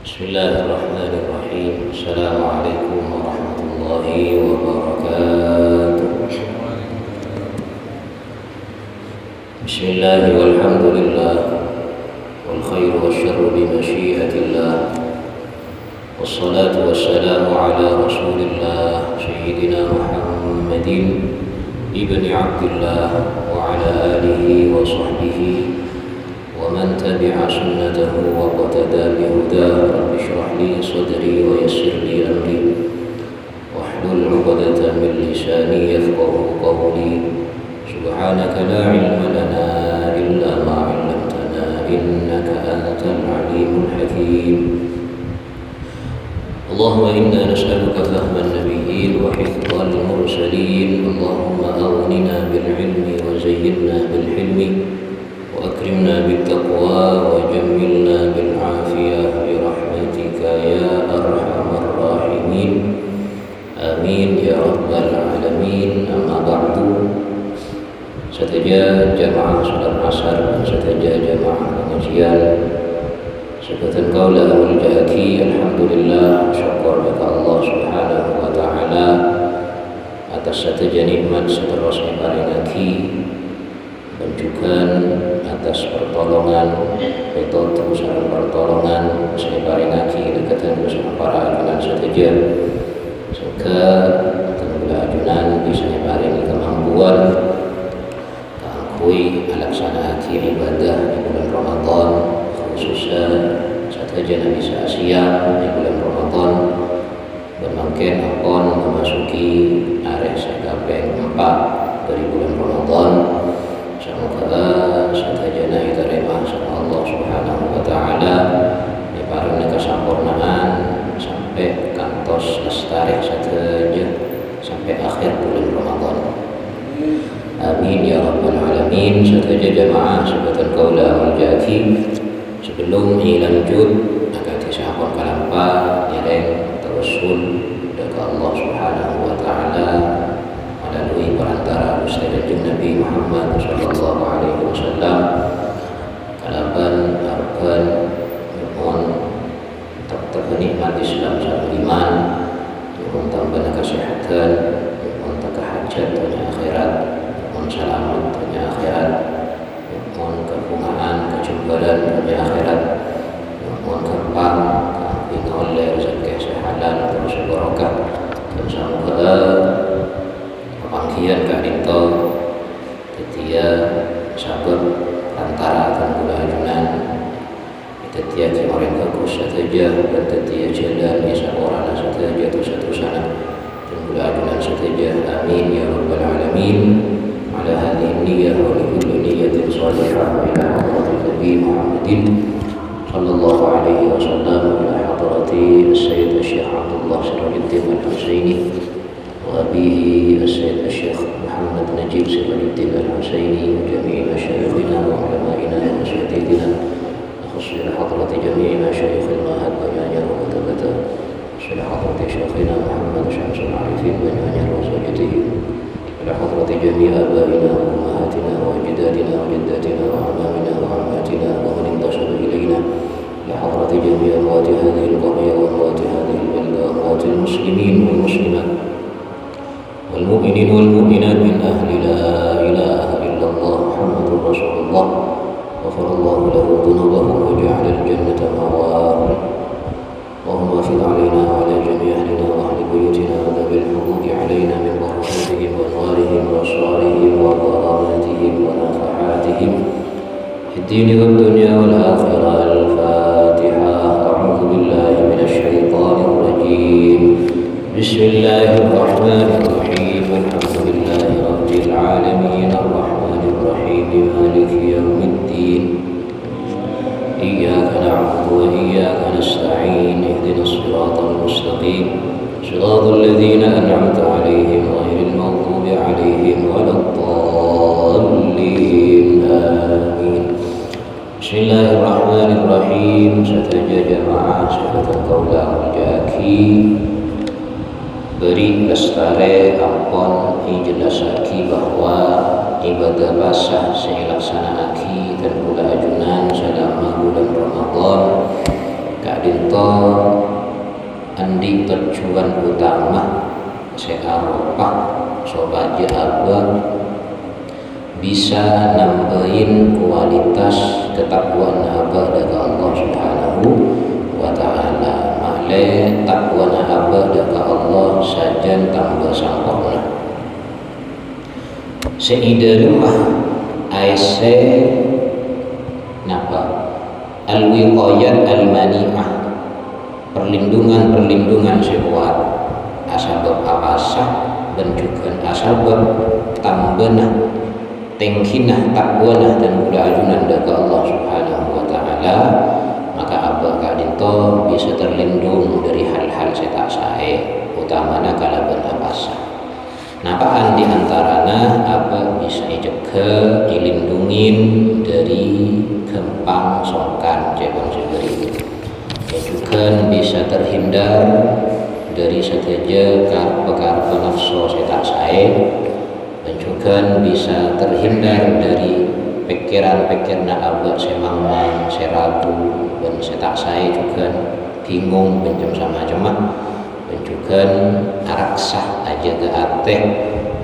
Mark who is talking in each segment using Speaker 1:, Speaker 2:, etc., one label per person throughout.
Speaker 1: بسم الله الرحمن الرحيم. السلام عليكم ورحمة الله وبركاته. بسم الله والحمد لله والخير والشر بمشيئة الله، والصلاة والسلام على رسول الله سيدنا محمد ابن عبد الله وعلى آله وصحبه ومن تبع سنته واقتدى بهداه. رب اشرح لي صدري ويسر لي أمري واحلل عقدة من لساني يفقهوا قولي. سبحانك لا علم لنا إلا ما علمتنا إنك أنت العليم الحكيم. اللهم إنا نسألك فهم النبيين وحفظ المرسلين. اللهم أغننا بالعلم وزينا بالحلم وأكرمنا بالتقوى وجملنا بالعافية برحمتك يا أرحم الراحمين. آمين يا رب العالمين. أما بعد، seteja jamaah salat asar, seteja jamaah pengajian, sebutan qaula al-jahki, alhamdulillah, syukur kepada Allah Subhanahu wa taala atas seteja nikmat seterusnya paringaki, dan juga atas pertolongan metode usaha pertolongan saya paringaki dekatan bersama para ajunan seteja, semoga tenggula ajunan bisa paringi kemampuan kui melaksanakan ibadah di bulan Ramadan, khususnya seteja bisa siap di bulan Ramadan dan mungkin akan memasuki area sekapeng 4 dari bulan Ramadan. Semoga setajana diterima sama Allah Subhanahu wa taala, diparingi kesempurnaan sampai kantos lestari sateja sampai akhir bulan Ramadan. Amin ya rabbal alamin. Sateja jamaah sebutan qaula al-jaki, sebelum lanjut akan disahkan kalampa nyereng tawassul kepada Allah Subhanahu wa taala melalui perantara Ustaz Nabi Muhammad sallallahu alaihi wasallam. Kalaban arkan mohon tetap nikmat Islam sama iman, mohon tambah kesehatan, mohon hajat dunia akhirat, mohon selamat dunia akhirat, mohon kebungaan kejumbaran dunia akhirat, mohon kepang kambing oleh rezeki sehalal terus barokah, dan semoga panggian Kak Dito ketia sabar antara tanggula ajunan ketia orang bagus saja dan ketia jalan bisa orang saja satu sana tanggula ajunan saja. Amin ya rabbal alamin. Ala hadhihi niyyah wa li kulli niyyatin shalihah ila hadratin Nabi Muhammadin sallallahu alaihi wasallam ila hadrati Sayyid Syekh Abdullah Sirajuddin Al-Husaini وأبيه السيد الشيخ محمد نجيب سراج الدين الحسيني وجميع مشايخنا وعلمائنا وأساتذتنا، نخص إلى حضرة جميع مشايخ المعهد وجانير وكتبته، إلى حضرة شيخنا محمد شمس العارفين وجانير وزوجته، إلى حضرة جميع آبائنا وأمهاتنا وأجدادنا وجداتنا وأعمامنا وعماتنا ومن انتسب إلينا، إلى حضرة جميع أموات هذه القرية وأموات هذه البلدة وأموات المسلمين والمسلمات والمؤمنين والمؤمنات من أهل لا إله إلا الله محمد رسول الله. غفر الله له ذنوبه وجعل الجنة مأواه. اللهم افض علينا وعلى جميع أهلنا وأهل بيوتنا وذوي الحقوق علينا من بركاتهم وأنوارهم وأسرارهم وكراماتهم ونفحاتهم في الدين والدنيا والآخرة. الفاتحة. أعوذ بالله من الشيطان الرجيم. بسم الله الرحمن الرحيم. الحمد لله رب العالمين الرحمن الرحيم مالك يوم الدين. إياك نعبد وإياك نستعين. اهدنا الصراط المستقيم صراط الذين أنعمت عليهم غير المغضوب عليهم ولا الضالين. آمين. بسم الله الرحمن الرحيم. Sateja jamaah sebutan qaula al-jaki, beri lestari ampun dijelasaki bahwa ibadah basah saya laksanaaki dan pula ajunan selama bulan Ramadan kadin dinto andi tujuan utama searupah sobaja abah bisa nambahin kualitas ketakwaan abah dari Allah Subhanahu wa ta'ala. Male takwaan abah dari Allah saja tambah sempurna. Seida lemah aise napa al-wiqayat al-mani'ah, perlindungan sekuat asabab awasah bencukan asabab tambena tengkinah takwanah dan kudajunan dari Allah Subhanahu wa ta'ala. Maka abah kadinto bisa terlindung dari hal-hal setak sae utamana kalaban awasah. Napaan diantarana abah bisa ijeke dilindungin dari gempang songkan jebon seberi. Juga bisa terhindar dari seteja perkara nafsu setak sae, dan juga bisa terhindar dari pikiran-pikiran abah semangmang seragu dan setak sae juga bingung bencam sama jemaah, dan juga araksah aja ke ateh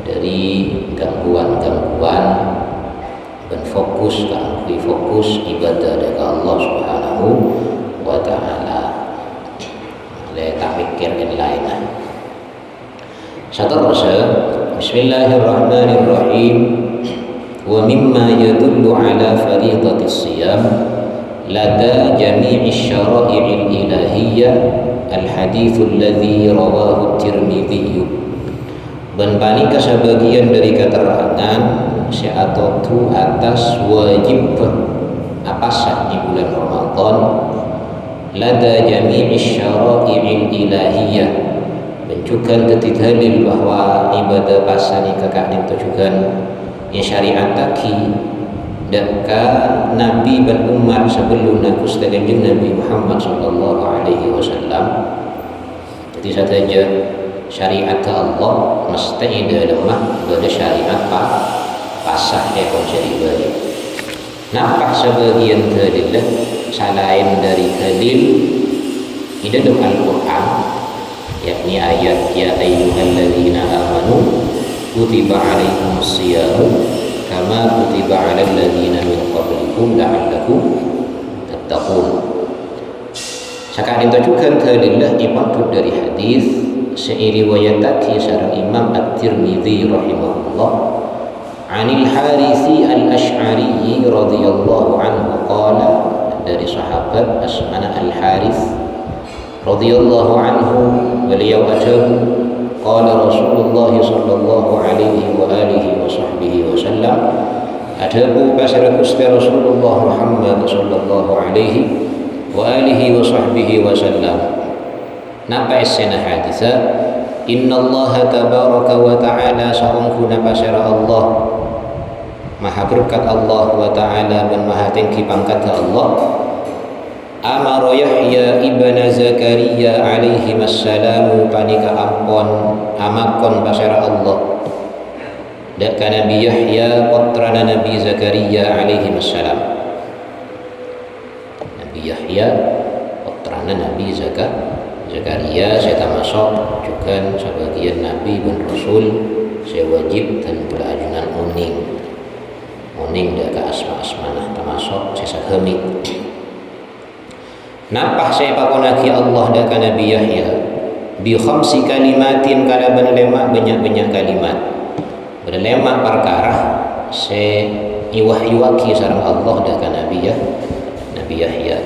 Speaker 1: dari gangguan-gangguan dan fokus ibadah dari Allah Subhanahu wa ta'ala. Tak mikir yang lain. Seterusnya Bismillahirrahmanirrahim. Wa mimma yadullu ala faridatis siyam lada jami'i syara'i'il ilahiyyah al-hadithul ladzi rawahu at-Tirmidzi. Dan panika sebagian dari keterangan sya'atatu atas wajib apasah di bulan Ramadan lada jami'i syara'i'il ilahiyyah, menunjukkan dalil bahwa ibadah pasani kakak ditujukan yang syariat taki daka Nabi dan umat sebelum nakus dengan Nabi Muhammad sallallahu alaihi wasallam. Jadi saja syariat Allah mesti lemah pada syariat pasah konsen ibadah. Nampak sebagian dalil selain dari dalil di dalam Al-Quran, yakni ayat ya ayyuhalladzina amanu kutiba alaikumus syiyamu kama kutiba alal ladzina min qablikum la'allakum tattaqun. Sekarang itu juga dalil ibadah dari hadis seiriwayataki sareng Imam At-Tirmidzi rahimahullah Anil Harithi al-Ash'ari radhiyallahu anhu qala, dari sahabat asmana Al-Harith radhiyallahu anhu beliau ajabu qala Rasulullah sallallahu alaihi wa alihi wa sahbihi wasallam, ajabu pasal Gusti Rasulullah Muhammad sallallahu alaihi wa alihi wa sahbihi wasallam. Napa isna haditha innallaha tabaraka wa ta'ala sa'ungkuna pasara Allah maha berkat Allah wa ta'ala dan maha tinggi pangkat Allah amara Yahya ibn Zakaria alaihi wassalamu panika ampon amakon pasara Allah daka Nabi Yahya putrana Nabi Zakaria alaihi wassalam. Nabi Yahya putrana Nabi Zakaria saya termasuk juga sebagian Nabi dan Rasul saya wajib dan berajunan uning daka asma-asmanah termasuk saya sahami. Napah saya pakonaki Allah daka Nabi Yahya bi khamsi kalimatin kalaban lemak banyak-banyak kalimat berlemak perkara saya iwahyu-waki sareng Allah daka Nabi Yahya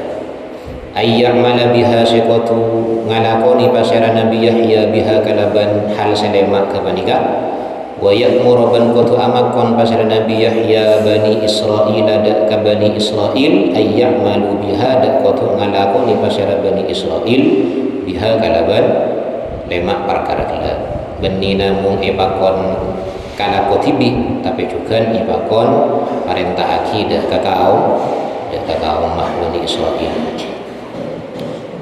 Speaker 1: ayyamala biha siqatu ngalakoni pasara Nabi Yahya biha kalaban hal selemak kepanika wa ya'muru ban kutu amakon pasara Nabi Yahya bani Israil dak ka bani Israil ayyamalu biha dak kutu ngalakoni pasara bani Israil biha kalaban lemak perkara kala bani namung epakon kala kotibi tapi juga epakon perintah akidah ka kaum Bani Israil.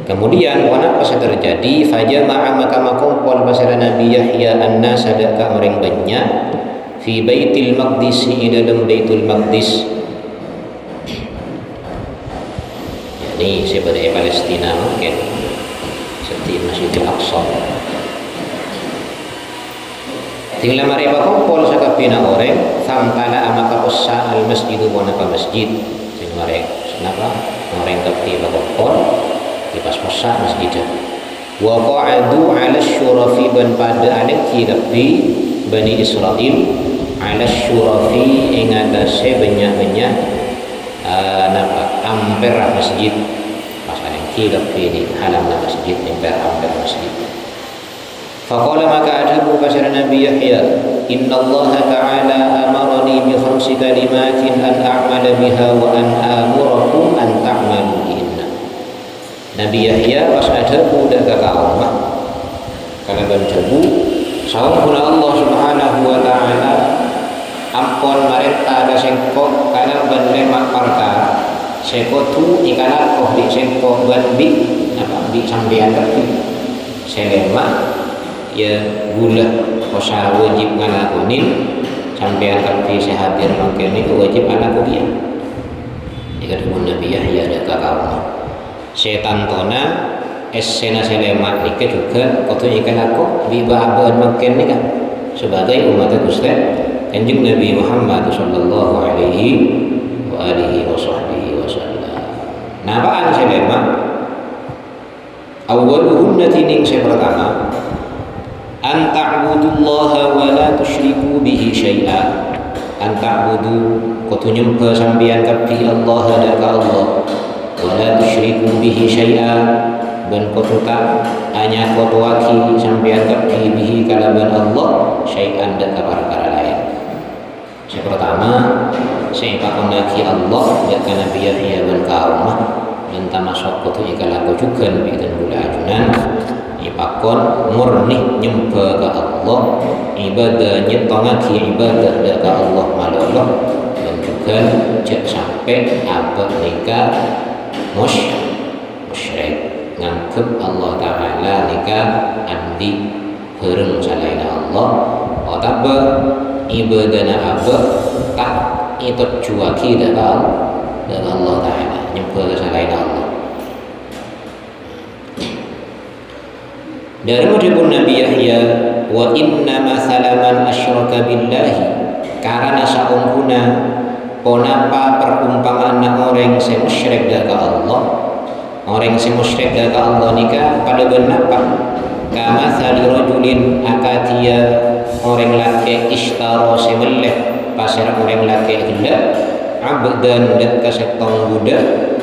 Speaker 1: Kemudian apa terjadi fajama'a maka makumpul pasal Nabi Yahya annas sadaka orang banyak fi Baitul Maqdis di dalam Baitul Maqdis. Ini sebagai Palestina mungkin seperti Masjidil Aqsa. Tinggal mereka kumpul sakapina orang samtala maka ussa al masjidu wa napa masjid. Sing mereka kenapa orang kapi kumpul di pas ussa masjid. Wa qa'adu 'ala syurafi ban pada alaki kapi Bani Israil 'ala syurafi ing atase banyak-banyak napa amper masjid. Pas alaki kapi di halaman masjid amper masjid. Faqala maka ajabu kasar Nabi Yahya, inna Allah ta'ala amarani bi khamsi kalimatin an a'mala biha wa an amurakum an ta'malu bihinna. Nabi Yahya pas ajabu dak ka kaum kana ban jabu sawun Allah Subhanahu wa ta'ala ampon marenta ka sengko kana ban lemak perkara seko tu ikana koh di sengko ban bi apa bi sampean tapi selema ya gula kosa wajib ngalakunin sampean tapi sehadir mungkin itu wajib ngalakunin jika dulu Nabi Yahya ada kaum setan tona esena selemat nikah juga kotu ikan aku bibahaban mungkin nikah sebagai umat Gusti Kanjeng Nabi Muhammad sallallahu alaihi wa alihi wasallam. Napaan selemat awwaluhunna tining pertama an ta'budullaha wa la tusyriku bihi syai'a. An ta'budu kudu nyembah sampeyan kabeh Allah dan ka Allah wa la tusyriku bihi syai'a ban kudu tak hanya kudu waki sampeyan kabeh bihi kalaban Allah syai'an dak perkara lain. Yang pertama saya pakon lagi Allah ya kana Nabi Yahya ban kaum dan termasuk kudu ikalaku juga Nabi dan gula ajunan ipakon murni nyembah ke Allah ibadah nyetongaki ibadah ke Allah maloloh dan juga jak sampai abad nikah musyrik nganggep Allah Ta'ala nikah andi bareng salaina Allah otaba ibadahna abad tak itu juaki dengan Allah Ta'ala nyembah ke salaina Allah. Dari mudibun Nabi Yahya wa inna masalaman asyraka billahi karena saungkuna ponapa perumpamaan orang yang musyrik dengan Allah orang yang musyrik dengan Allah nikah pada benapa kama sali rajulin akatia orang laki ishtaro semeleh pasar orang laki gila abdan dak kasetong budak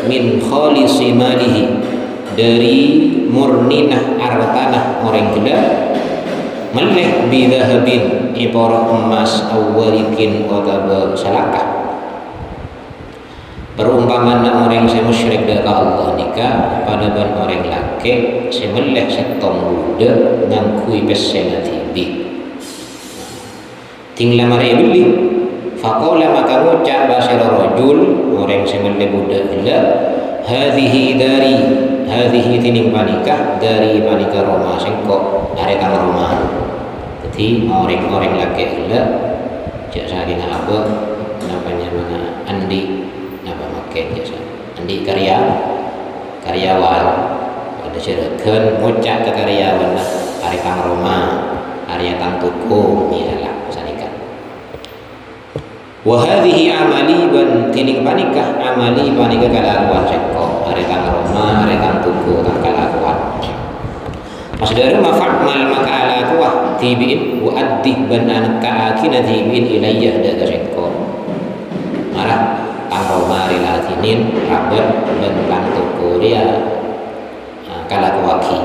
Speaker 1: min khalisi malihi dari murninah artanah orang gila meleh bidahabin ibarat emas awwalikin otaba salakah perumpamaan orang yang musyrik dengan Allah nikah pada ban orang laki semeleh setong budak ngangkui pesena tibi tinggal marai beli faqala maka ngucap basir rajul orang semeleh budak gila hadhihi tining panikah dari panikah Roma sengkok arekan Roma. Jadi orang-orang laki gila jak sarina apa namanya mana andi apa makin jasa andi karyawan ada cerekeun ngucap ke karyawan arekan Roma area tang tuku ialah sanika wa hadhihi amali ban tining panikah amali panikah kalakuan sengkok arekan Roma arekan tuku tak kalakuan masdar mafa'mal maka ala kuah tibiin wa addi ban anak kaakina tibiin ilayah daga sengkok marah kang Roma rilatinin rabat dan kang tuku dia kalakuaki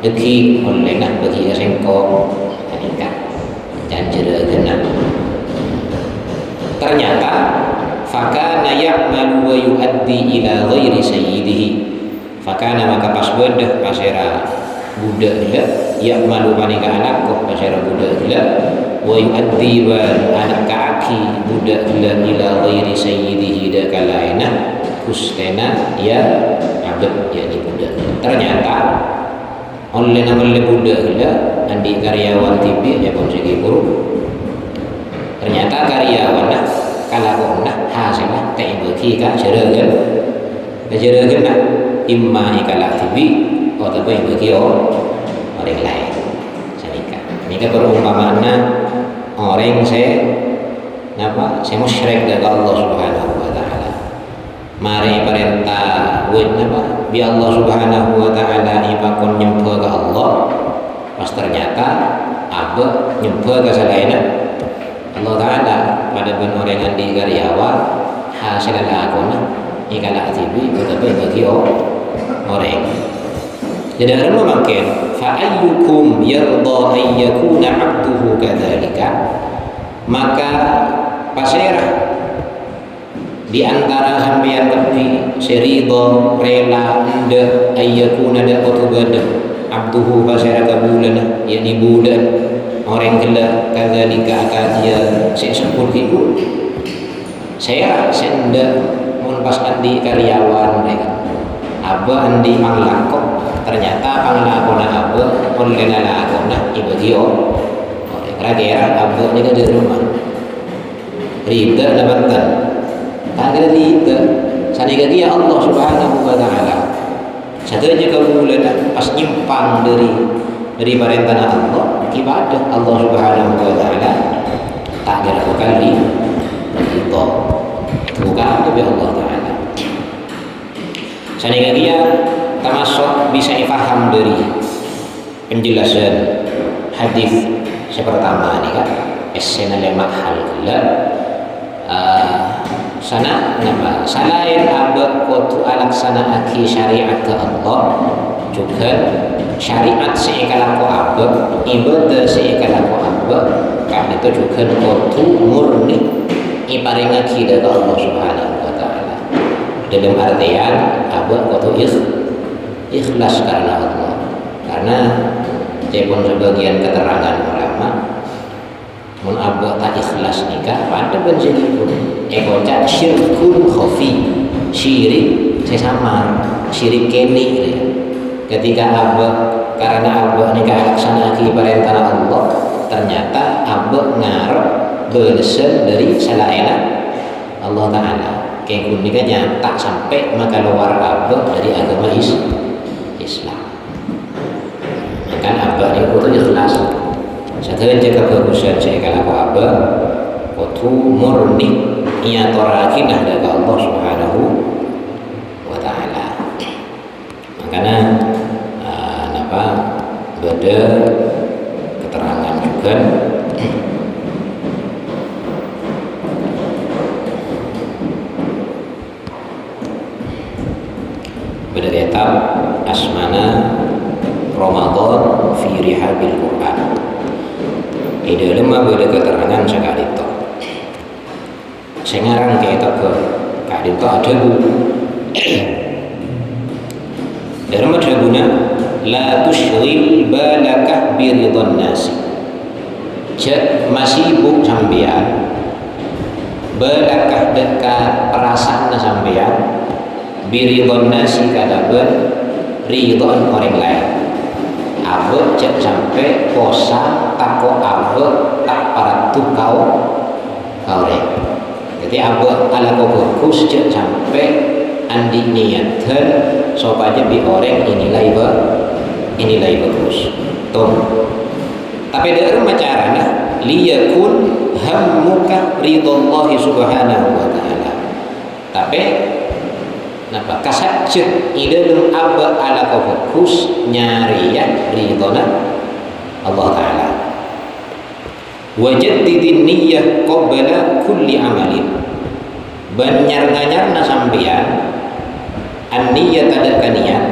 Speaker 1: deki oleh bagi sengkok panikah janjera genap ternyata fakana ya'malu wa yu'addi ila ghairi sayyidihi fakana maka pas bedah pasera budak gila ya'malu panika anak kok pasera budak gila wa yu'addi wa anak kaki budak gila ila ghairi sayyidihi da kalaina kustena ya abad yakni budak ternyata oleh nama budak gila andi karyawan TV ya pun segi buruk ternyata karyawan kalakuan hasilnya tak bagi kan jeragan nak imma ikalah tibi atau bagi orang lain. Sanika. Ini kan perumpamaan orang saya musyrik dengan Allah Subhanahu wa taala. Mari perintah bi Allah Subhanahu wa taala ipakon nyembah ke Allah. Pas ternyata apa nyembah ke selain Allah taala pada ben orang yang di karyawan hasil lakona ikalah tibi tetapi bagi orang. Jadi ada memakai fa ayyukum yarda an yakuna 'abduhu kadzalika, maka pasirah di antara sampeyan tepi serido rela ende ayyakuna da otubada abduhu pasirah kabulan yakni bulan orang gila kadzalika akadia sesepul iku saya senda mun pas andi karyawan mereka aba andi panglakok ternyata panglakona aba oleh lakona ibagi kira-kira aba ni di rumah rida labantan tak kira rida sanika dia Allah Subhanahu wa taala saja kabulan pas nyimpang dari perintah Allah ibadah Allah Subhanahu wa taala tak kira kali itu bukan lebih Allah taala sanika dia termasuk bisa difaham dari penjelasan hadis sepertama ini kan esena lima hal gula sana nama selain abad kutu alaksana aki syariat ke Allah juga syariat seekalaku abad ibadah seekalaku abad karena itu juga kutu murni ibaring aki dari Allah Subhanahu wa taala dalam artian abad kutu ikhlas karena Allah, karena cepon sebagian keterangan ulama mun abah tak ikhlas nikah pada benjilipun ekocat syirkun khafi syirik sesama syirik keni ketika abah karena abah nikah laksana ki perintah Allah ternyata abah ngarep belasan dari selain Allah taala kayak kunikanya tak sampai maka luar abah dari agama Islam. Maka abah ini kutu ikhlas. Saya jaga kebagusan saya kalau abah kutu murni ia torakinah dari Allah Subhanahu wa taala. Makanya beda keterangan juga beda kitab asmana Ramadan fi rihabil Quran. Ide lemah beda keterangan sekali itu. Sengarang kitab ke kali itu ada buku. Dalam ada guna la tushghil balaka bi ridwan nasi. Cek masih buk sampean balakah dekat perasaan sampean biridon nasi kadaban ridon orang lain abad cek sampai kosa tako abad tak paratu kau jadi abad ala kau bagus cek sampai andi niatkan supaya bi orang ini bagus tuh tapi dari caranya liyakun hammuka ridallahi subhanahu wa ta'ala tapi napa kasajud idalum abba ala fokus nyari ya ridona Allah taala wajaddidin niyyah qabla kulli amalin banyar-nyarna sampeyan an-niyyah ada niat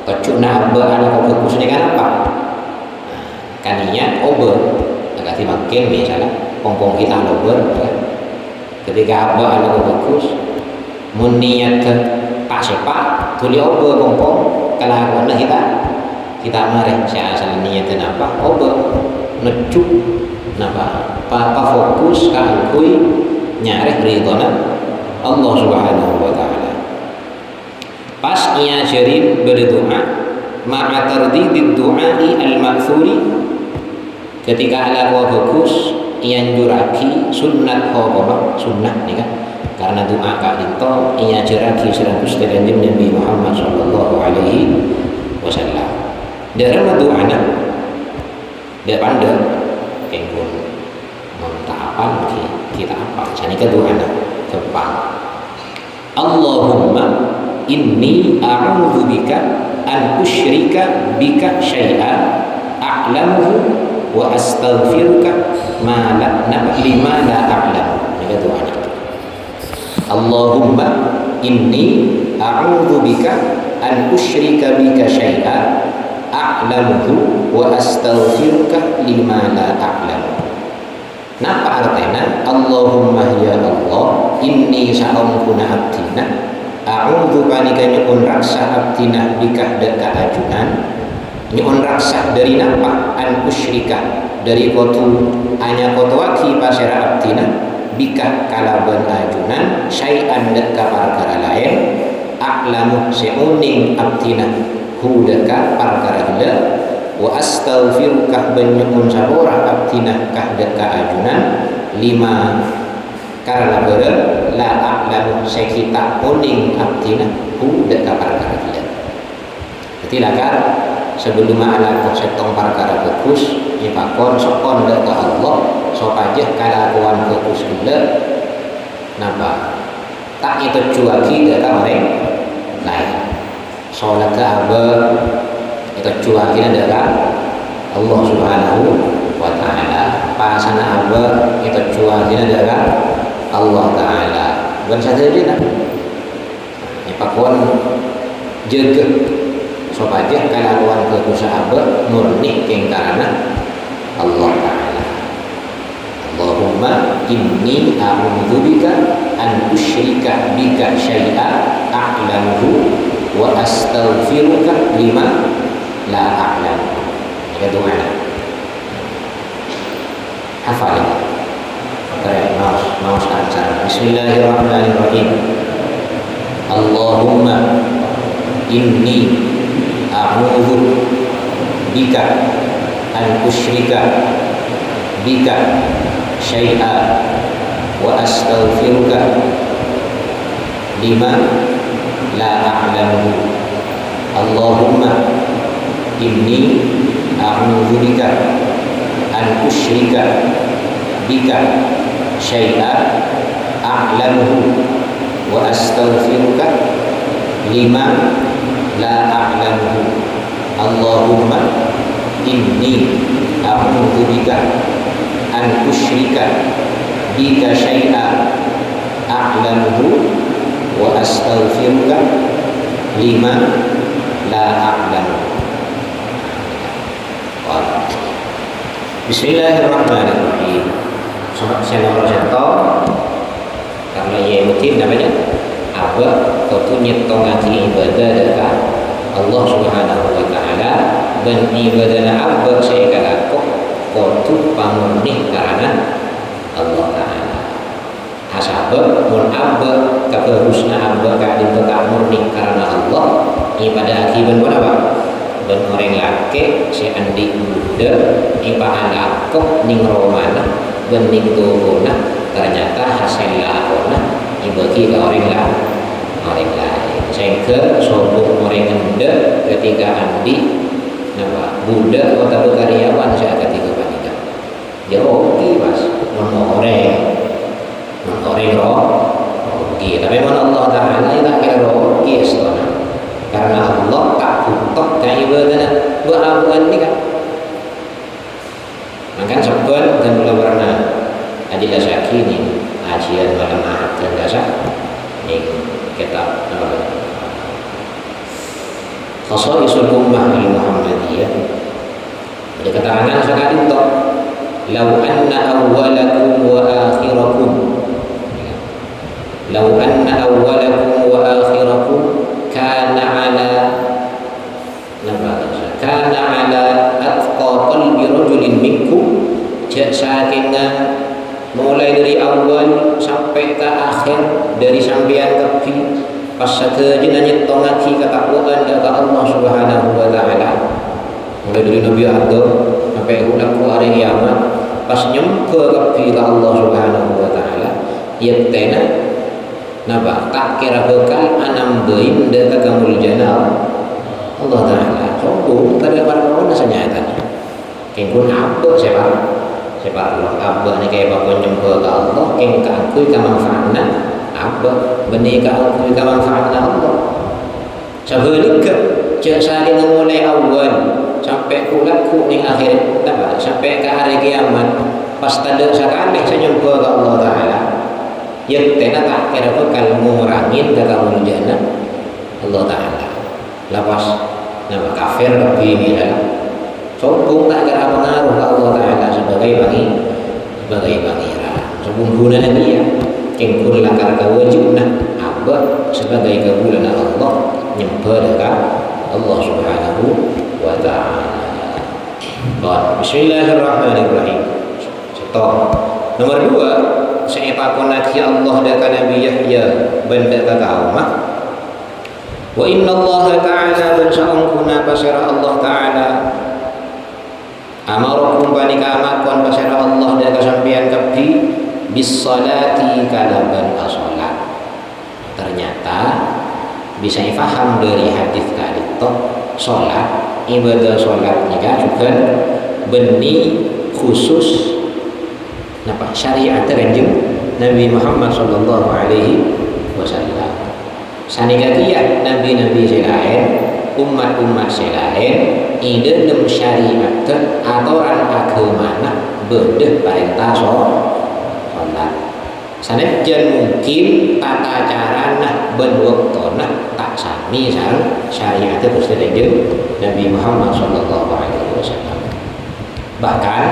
Speaker 1: kecuna abba ala fokus ini kan apa kan niat ober agak makin misalnya pompong kita lober ketika abba ala fokus mun niat pak sepak tuli oba pompong kelakuan kita marah saya asal niat kenapa oba nejuk napa apa fokus kalkui nyari ridona Allah Subhanahu wa taala pas ia syarif berdoa ma'a tardidid du'ai al-ma'thuri ketika ala fokus yang juraki sunnat sunnah ni kan karena doa kak dito inya ceraki seratus kanjeng Nabi Muhammad sallallahu alaihi wasallam. Dalam doa anak dia pandai kengkun apa kita apa sanika doa anak kepan Allahumma inni a'udzu bika an usyrika bika syai'an a'lamuhu wa astaghfiruka lima la a'lam. Ini doa anak. Allahumma inni a'udzu bika an usyrika bika syai'an a'lamuhu wa astaghfiruka lima la a'lam. Napa artinya? Allahumma ya Allah inni sa'amkuna abdina a'udzu panika nyuun raksa abdina bika deka ajunan nyuun raksa dari napa an usyrika dari kotu anya kotuaki pasera abdina bika kalaban ajunan syai'an deka perkara lain a'lamu seuning abdina hu deka perkara heula wa astaghfiruka benyuun sabora abdina kah deka ajunan lima karena beureum la a'lamu sekita uning abdina hu deka perkara heula. Jadi lakar sebelum anak setong perkara bagus nyepakon sokon deka Allah sopajeh kalakuan bagus heula napa tak itu cuaki deka orang lain salat abad itu cuakin adalah Allah Subhanahu wa ta'ala pasana abad itu cuakin adalah Allah ta'ala bukan saja dia pakon jaga sopaja kalakuan ke sahabat murni yang karena Allah ta'ala. Allahumma inni a'udzu bika an usyrika bika syai'an a'lamuhu wa astaghfiruka lima la a'lam. Ini doa. Hafal. Mau sekarang. Bismillahirrahmanirrahim. Allahumma inni a'udzu bika an usyrika bika syai'an wa astaghfiruka lima la a'lamu. Allahumma inni a'udzu bika an usyrika bika syai'an a'lamuhu wa astaghfiruka lima la a'lamuhu. Allahumma inni a'udzu bika an usyrika bika syai'an a'lamuhu wa astaghfiruka lima la a'lamu. Bismillahirrahmanirrahim. Sobat saya nomor satu karena ia mungkin namanya apa kau nyetong ngaji ibadah dekat Allah Subhanahu wa ta'ala dan ibadah apa saya katakan kau pamurni karena Allah ta'ala asabab mun abba kabarusna abba kadin tetap murni karena Allah ibadah akibat apa dan orang laki si andi muda ibadah lakok ning romana dan ning turuna ternyata hasil lakona ibagi ke orang lain sehingga sombong orang muda ketika andi nama muda atau karyawan saya ketika panika jauh mas orang rogi tapi mana Allah Ta'ala tidak kira rogi setelah karena Allah tak butuh kayak ibadah buat abuan ini kan maka sebab dan mulai warna adilah sakini ajian malam ahad dan dasar ini kitab Khasaisul Ummah al-Muhammadiyah ada keterangan sekali itu lau anna awwalakum wa akhirakum lau anna awwalakum wa akhirakum kana ala atqa qalbi rajulin minkum sakinga mulai dari awal sampai ke akhir dari sampean kepi pas sakejeuna nyetong ngaji ketakwaan ka Allah Subhanahu wa ta'ala mulai dari Nabi Adam sampai ulah ku hari kiamat pas nyempe kepi ka Allah Subhanahu wa ta'ala yaktena napa tak kira bekal anam bein deka kamul jannah Allah Ta'ala sombong tadi para kawan nasanya tadi kengkun apa siapa Allah apa ni kayak apa nyembah ke Allah keng keakui ke manfaatna apa benih keakui ke manfaatna Allah sebalik ke cek saling mulai awal sampai kulaku ni akhir apa sampai ke hari kiamat pas tanda sekali saya nyembah ke Allah Ta'ala yang tena tak kira bekal ngurangin ke kamul jannah Allah Ta'ala lapas nama kafir tapi ini adalah sombong tak kira pengaruh ke Allah Ta'ala sebagai pangeran sombong guna dia kengkul lakar kewajib nah abad sebagai kebulan Allah nyembah dekat Allah Subhanahu wa Ta'ala. Bismillahirrahmanirrahim. Stop. Nomor 2, saya pakon lagi Allah dekat Nabi Yahya benda ke kaumah. Wa inna Allah Ta'ala bersa'ungkuna pasara Allah Ta'ala amarakum panika amakon pasara Allah dekat sampian kabdi bis salati kalaban asolat. Ternyata bisa difaham dari hadis kali itu solat ibadah solat juga benih khusus napa syariat terenjung Nabi Muhammad sallallahu alaihi wasallam. Sanika kiat nabi-nabi selain umat-umat selain ide nem syariat aturan agama bedeh perintah solat. Sanajan mungkin tata carana ben waktona tak sami sareng syariat Gusti Nabi Muhammad sallallahu alaihi wasallam. Bahkan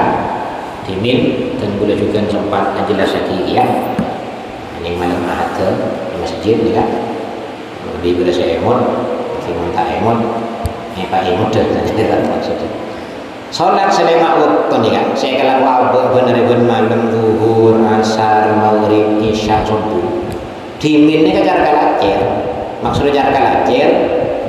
Speaker 1: dimin dan boleh juga sempat jelas lagi ya. Yang malam ada di masjid ya. Lebih boleh saya emot, kita tak emot, pak emot dan tidak maksudnya. Salat selama waktu ni kan, saya kalau awal benar-benar malam zuhur, asar, maghrib, isya, subuh. Dimin ni kan cara kalacir, maksudnya cara kalacir,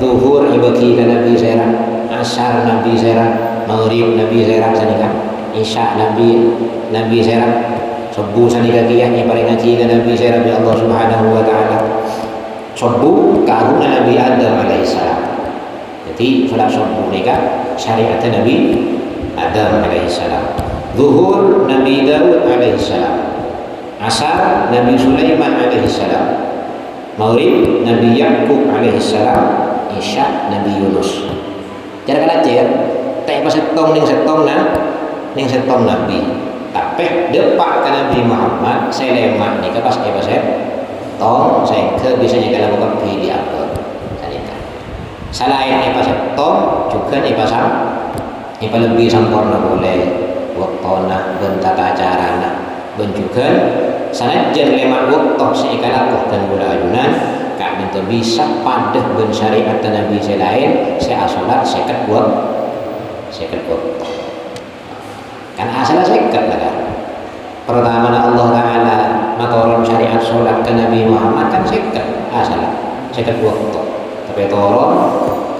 Speaker 1: zuhur ibaki ke Nabi Sera, asar Nabi Sera, maghrib Nabi Sera sanika, isya Nabi Sera, subuh sanika kiyah yang paling ngaji ke Nabi Sera bi Allah Subhanahu wa Ta'ala. Subuh kahuna Nabi Adam alaihissalam. Jadi salat subuh ni kan syariat Nabi Adam alaihissalam. Zuhur Nabi Daud alaihissalam. Asar Nabi Sulaiman alaihissalam. Maghrib Nabi Yakub alaihissalam. Isya Nabi Yunus. Cara kalacir tak pas setong ning setong Nabi. Tapi depak ke Nabi Muhammad saya lemak ni ke pas tong saya ke biasanya kalau bukan pilih apa selain ni pasal tong juga ni pasal ni lebih sempurna boleh waktona ben tata carana ben juga sanajan lemak waktu saya kalau dan bola ajunan kak bentuk bisa padah ben syariat Nabi selain saya asolat saya kedua kan asal saya lah kan. Pertama Allah Ta'ala maka orang syariat solat ke Nabi Muhammad kan sekat sekat waktu tapi tolong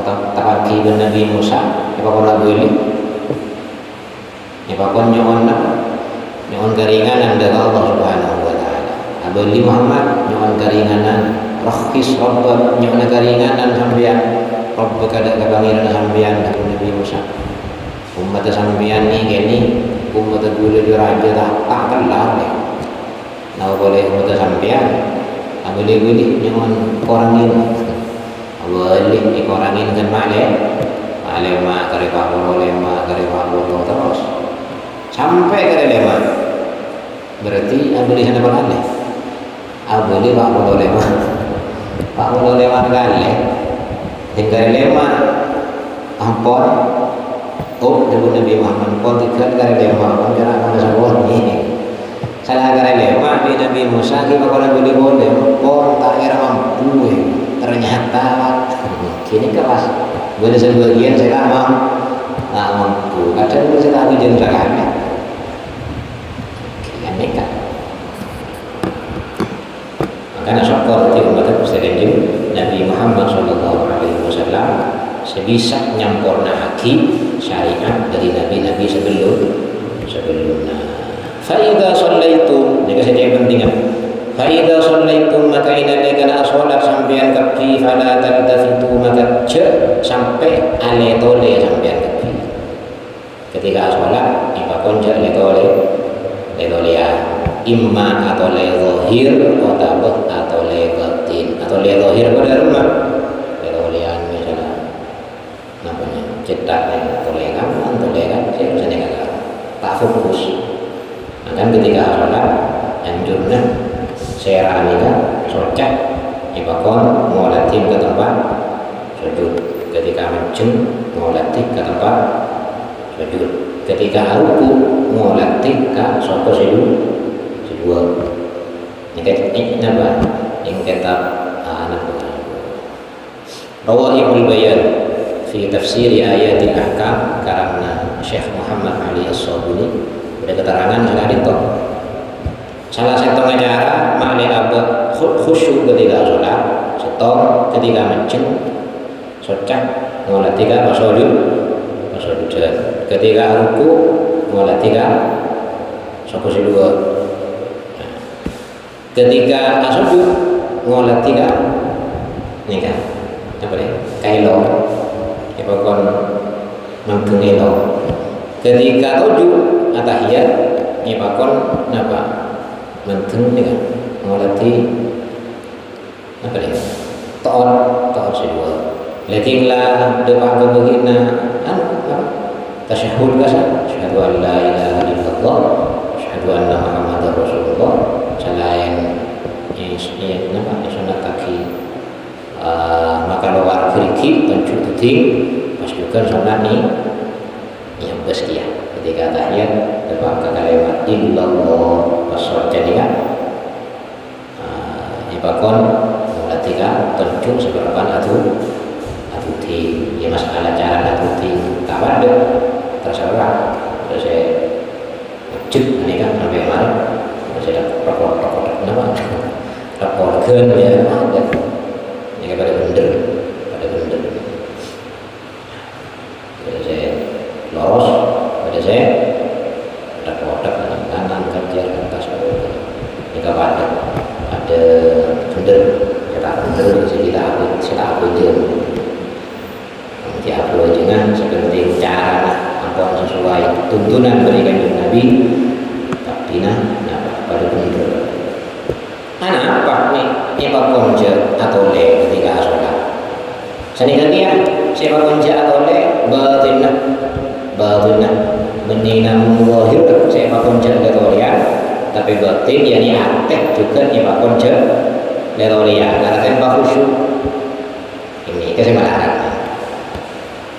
Speaker 1: terpaki dengan Nabi Musa apa pun lagu ini apa pun nyon keringanan dari Allah Subhanahu wa Ta'ala Nabi Muhammad nyon keringanan rakhis rabbak nyon keringanan sambian rabbak kada kebangiran sambian Nabi Musa umat sambian ni gini umat dulu raja tak kenal deh. Nah boleh umat sampean, boleh nyaman orang ini, boleh orang ini kan mak karepah bolo terus sampai karepah berarti boleh sana berani, boleh pak bolo lema kali, tinggal lema ampun. Oh, Nabi Muhammad pun tidak ada lema, pun jangan ada sebuah ini. Salah ada lema Nabi Musa kita kalau boleh pun tak kira mampu. Ternyata kini kelas boleh sebagian saya tak mampu. Kadang saya tak bisa jalannya. Kan nekat. Makanya syukur di umat Muslim Nabi Muhammad sallallahu alaihi wasallam sebisa nyampurna haki syariat dari nabi-nabi sebelumnya. Fa idza shallaitu, ini saja yang penting kan. Fa idza shallaitum maka inalekana sholat sampean kepi fala taltafitu maka sampai ale tole sampean kepi. Ketika sholat ipakon le tole ya imma atau le zahir atau le batin atau le zahir pada rumah le tolean misalnya namanya cetak tolekan saya bisa negatif tak fokus. Akan ketika sholat anjurna saya anika socak ibakon mau latih ke tempat sujud. Ketika menceng mau latih ke tempat sujud. Ketika ruku mau latih ke soko sedua. Ini apa? Yang kata anak Rawaihul Bayan fi tafsir ayatil ahkam karena Syekh Muhammad Ali As-Sabuni ada keterangan sekali itu. Salah satu cara makna apa khusyuk ketika sholat, setong ketika menceng, socak, mulai tiga pasojud, ketika ruku, mulai tiga, sokosi dua, ketika asojud, mulai tiga, ni kan, apa ni, kailo, apa kon mengkengelo, ketika tujuh atahiyat, ni pakon napa? Manteng dengan mengalati apa dia taat sedua lakinlah doa kebegina tasyahud kasa asyhadu an la ilaha illallah asyhadu anna muhammadar rasulullah selain ini nama sunat kaki maka luar firiki tunjuk tuting masukkan sunat ni yang bersekian ketika tahiyat doa kalimat illallah pasal jadi kan ibakon mulatikan tunjuk seberapa atuti ya masalah cara atuti tak ada terserah saya cek ini kan sampai kemarin saya rapor kenapa rapor kan ya ada ini pada bener saya loros pada saya kanan kerja atas jika ada bener kita upload jangan seperti cara apa sesuai tuntunan berikan Nabi tapi pada bener anak apa nih apa konja atau le ketika sholat sani gantian siapa konja atau le batinah menina muwahir siapa konja letoria tapi batin yakni atek juga siapa konja letoria karena tanpa khusyuk ini kesempatan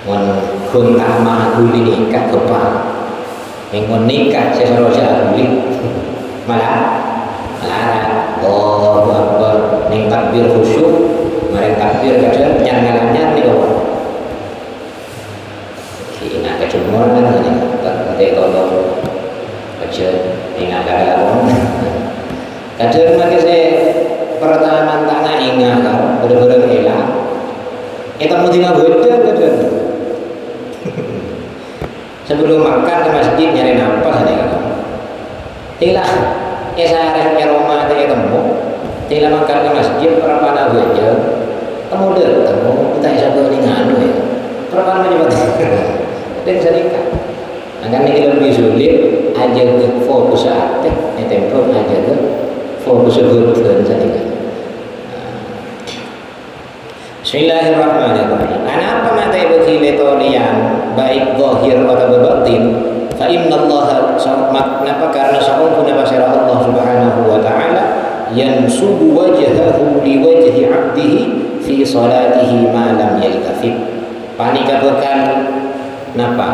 Speaker 1: mon kun tama huli nikah kepal yang nikah sesuatu huli malah Allahu Akbar ning takbir khusyuk mari takbir kadang nyang-nyang nih kawan kina kecumuran kan tak tolong aja ingat kadang kadang lagi saya pertama tanah ingat bener-bener hilang kita mau tinggal beda kadang sebelum makan ke masjid nyari nafas nih kan tinggal esarehnya Roma teh temu tinggal makan ke masjid berapa lagu aja kamu temu kita bisa berlingan ya berapa lama dan bisa nikah akan ini lebih sulit aja ke fokus aktif tempo aja ke fokus kebutuhan saja. Bismillahirrahmanirrahim. Apa mata ibu kiletolian baik zahir atau batin? Fa inna Allah napa karena sa'ungku napa sira Allah Subhanahu wa taala yansubu wajhahu li wajhi 'abdihi fi salatihi ma lam yaltafit. Panika bekal napa?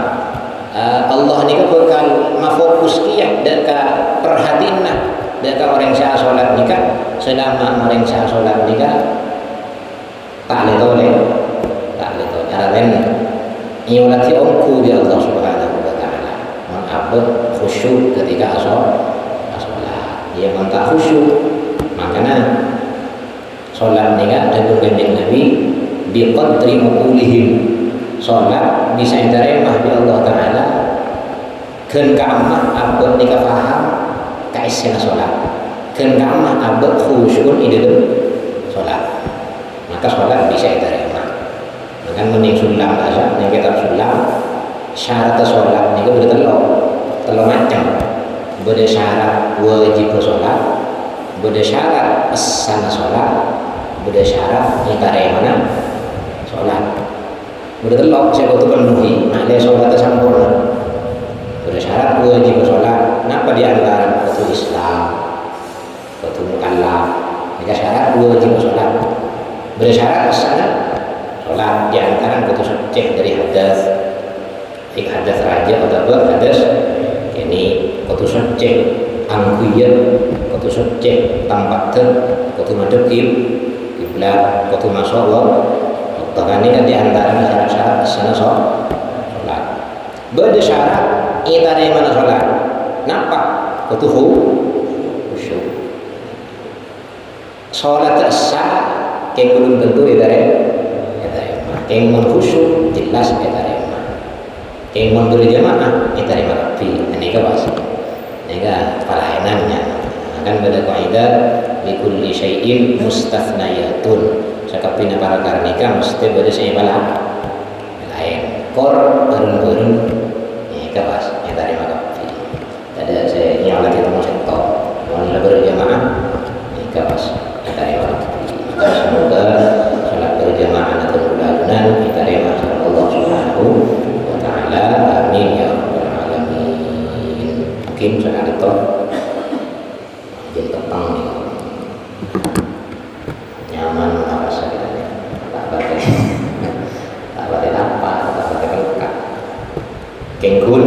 Speaker 1: Allah nika bekal mafokus kiah deka perhatina deka orang sa salat nika selama orang sa salat nika tak letole ada lain yang lagi ongku di Allah Subhanahu wa taala mengapa khusyuk ketika sholat dia mantap khusyuk makanya sholat ni kan ada dengan Nabi biqadri uqulihim sholat bisa diterima di Allah taala keun ka amah abot nika paham kaisena sholat dan kamah abad khusyukun di dalam sholat, maka sholat bisa diterima. Maka mending sulam bahasa, yang kita sulam syarat sholat ini udah telur macam, beda syarat wajib sholat, beda syarat sana sholat, beda syarat diterima sholat. Beda telur saya butuh penuhi, ada sholat sempurna. Beda syarat wajib sholat, kenapa di antara itu Islam? Suatu mukallaf, jika syarat wajib sholat, bersyarat sana sholat di antara kutu cek dari hadas, baik hadas raja atau hadas ini kutu cek angkuyat, kutu cek tempat kutu madep kiblat, kutu masuk bahkan ini kan di antara syarat-syarat sana sholat. Bersyarat ini dari mana sholat? Nampak kutu khusyuk. Sholat sah, yang belum tentu diterima. Yang khusyuk jelas diterima. Yang berjamaah diterima tapi ini kewas. Ini kepalahannya. Akan pada kaidah likulli syai'in mustathnayatun. Sakapina para karnika mesti pada saya lain. Kor urun ini kewas diterima tapi. Tadi saya nyolat itu masih top. Mau berjamaah ini kewas. Semoga salat berjamaah atau bulanan kita terima oleh Allah Subhanahu wa taala. Amin ya rabbal alamin. Mungkin sangat itu jadi tepang nih. Nyaman rasa kita ya. Tak pakai apa, tak pakai lengkap. Kengkul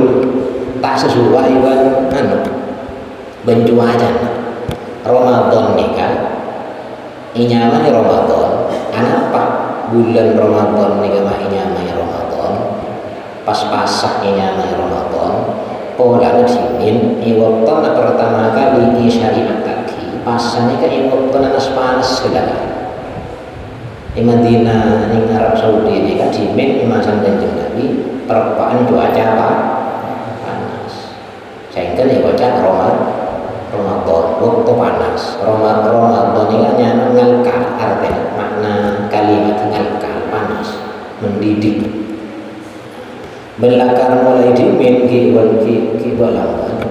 Speaker 1: tak sesuai dengan bencuajan Ramadan nih kan. Inyamanya Ramadan, kenapa bulan Ramadan ni kama inyamanya Ramadan, pas-pasak inyamanya Ramadan, pola nasimin, iwaktu na pertama kali ini syariat kaki, pasanya kan iwaktu na panas segala. Di Madinah, di Arab Saudi ini kan dimin imasan Kanjeng Nabi, perpaan cuaca apa? Panas. Sehingga iwaktu Ramadan, waktu panas. Ramadan ini hanya ngalkal, artinya makna kalimat ngalkal, panas, mendidik. Belakang mulai dimin ki balamban.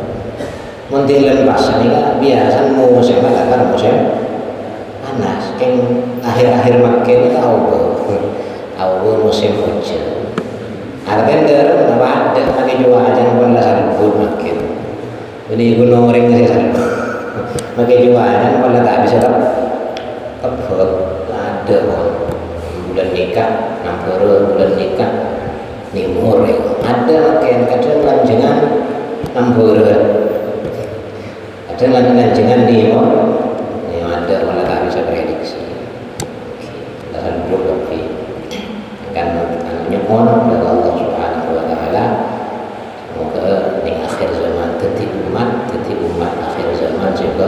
Speaker 1: Muntilan pasan ini kan biasa musim belakang musim panas. Yang akhir-akhir makin tahu musim hujan. Artinya dalam apa ada lagi cuaca pernah salbut makin. Jadi gunung ring saya sana. Makai jualan kalau tak bisa tebak ada bulan nikah, bulan nikah nimur ada makai kadang lanjangan ada lanjangan nimur yang ada kalau tak bisa prediksi. Dan dulu tapi akan nyuhun dari Allah Subhanahu wa taala. Semoga di akhir zaman teti umat akhir zaman juga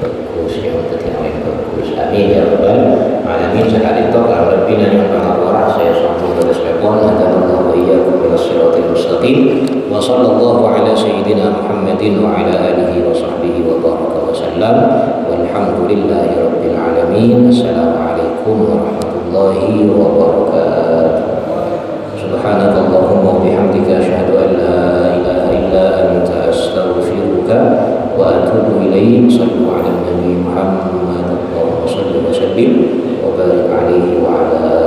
Speaker 1: bagus yang teti yang bagus. Amin ya rabbal alamin. Sekali itu kalau lebih yang orang saya sambung terus pekon dan Allah wa iyyakum ila siratal mustaqim. Wa sallallahu ala sayyidina Muhammadin wa ala alihi wa sahbihi wa baraka wa sallam. Walhamdulillahi rabbil alamin. Assalamualaikum warahmatullahi wabarakatuh. Subhanakallahumma wa bihamdika asyhadu an la ilaha illa anta astaghfiruka wa atubu ilaik. Sallu ala nabi Muhammad wa sallim wa barik alaihi wa ala